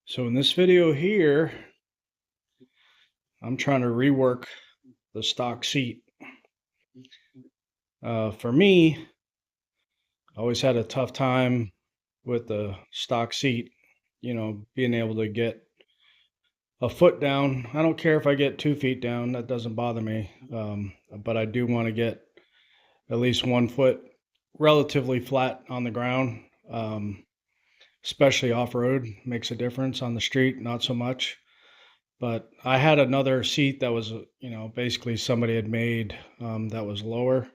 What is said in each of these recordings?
So in this video here, I'm trying to rework the stock seat. For me, I always had a tough time with the stock seat, being able to get a foot down. I don't care if I get 2 feet down, that doesn't bother me. But I do want to get at least 1 foot relatively flat on the ground, especially off-road. Makes a difference. On the street, not so much. But I had another seat that was, basically somebody had made that was lower.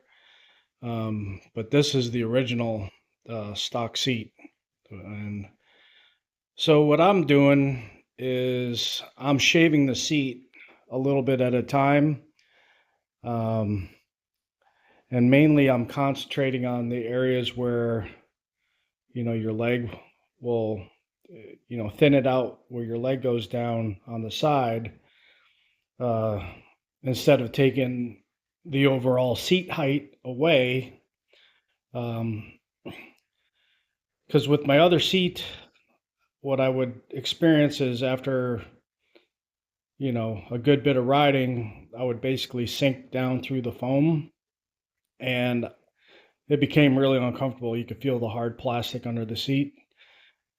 But this is the original stock seat. And so what I'm doing is I'm shaving the seat a little bit at a time. And mainly I'm concentrating on the areas where, your leg will, thin it out where your leg goes down on the side. Instead of taking the overall seat height away. Because with my other seat, what I would experience is after, a good bit of riding, I would basically sink down through the foam and it became really uncomfortable. You could feel the hard plastic under the seat.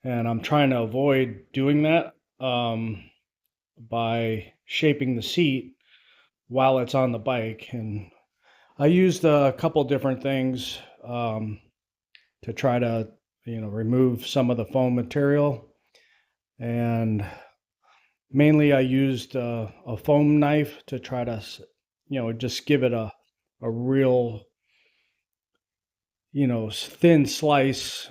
And I'm trying to avoid doing that by shaping the seat while it's on the bike. And I used a couple different things to try to, remove some of the foam material. And mainly I used a foam knife to try to, just give it a real, thin slice.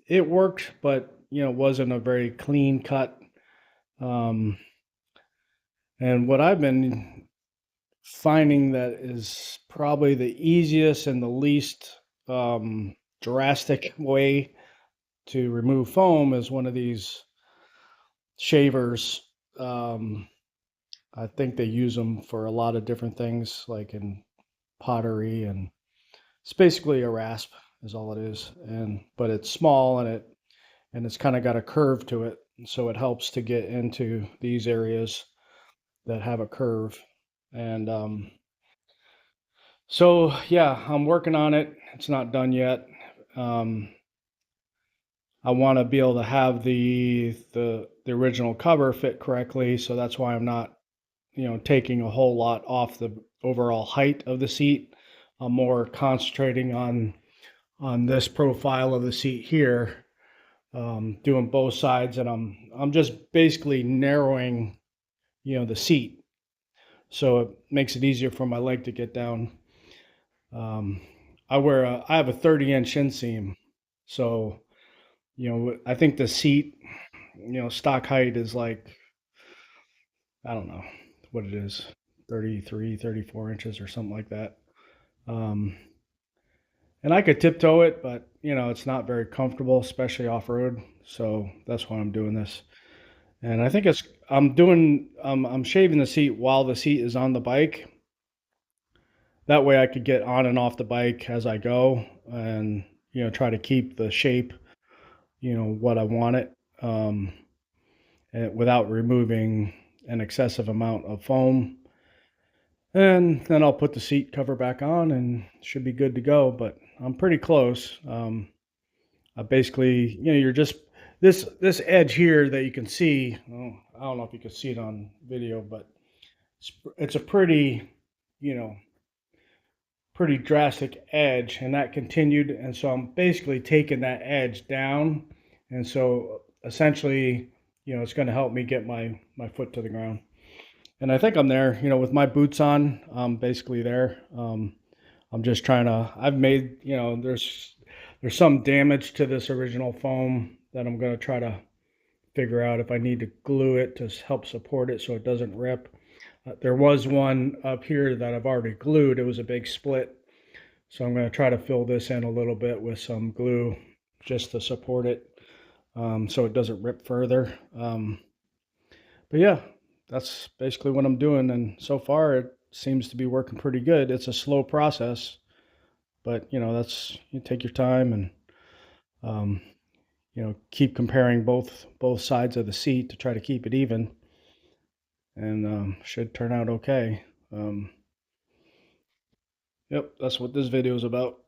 It worked, but, wasn't a very clean cut. And what I've been finding that is probably the easiest and the least drastic way to remove foam is one of these shavers. I think they use them for a lot of different things, like in pottery, and it's basically a rasp is all it is. But it's small and it's kind of got a curve to it, so it helps to get into these areas that have a curve. And so yeah, I'm working on it. It's not done yet. I want to be able to have the original cover fit correctly, so that's why I'm not, taking a whole lot off the overall height of the seat. I'm more concentrating on this profile of the seat here, doing both sides, and I'm just basically narrowing, the seat, so it makes it easier for my leg to get down. I have a 30-inch inseam, so I think the seat, stock height is like, I don't know what it is, 33, 34 inches or something like that. And I could tiptoe it, but it's not very comfortable, especially off road. So that's why I'm doing this. And I think I'm shaving the seat while the seat is on the bike. That way I could get on and off the bike as I go and, try to keep the shape, what I want it, and without removing an excessive amount of foam. And then I'll put the seat cover back on and should be good to go. But I'm pretty close. I basically, you're just this edge here that you can see. Well, I don't know if you can see it on video, but it's a pretty, pretty drastic edge, and that continued. And so I'm basically taking that edge down, and so essentially, it's going to help me get my foot to the ground. And I think I'm there, with my boots on. I'm basically there. I'm just trying to, I've made, there's some damage to this original foam that I'm going to try to figure out if I need to glue it to help support it so it doesn't rip. There was one up here that I've already glued. It was a big split. So I'm going to try to fill this in a little bit with some glue just to support it, so it doesn't rip further. But yeah, that's basically what I'm doing. And so far it seems to be working pretty good. It's a slow process, but you take your time and keep comparing both sides of the seat to try to keep it even, and should turn out okay. Yep, that's what this video is about.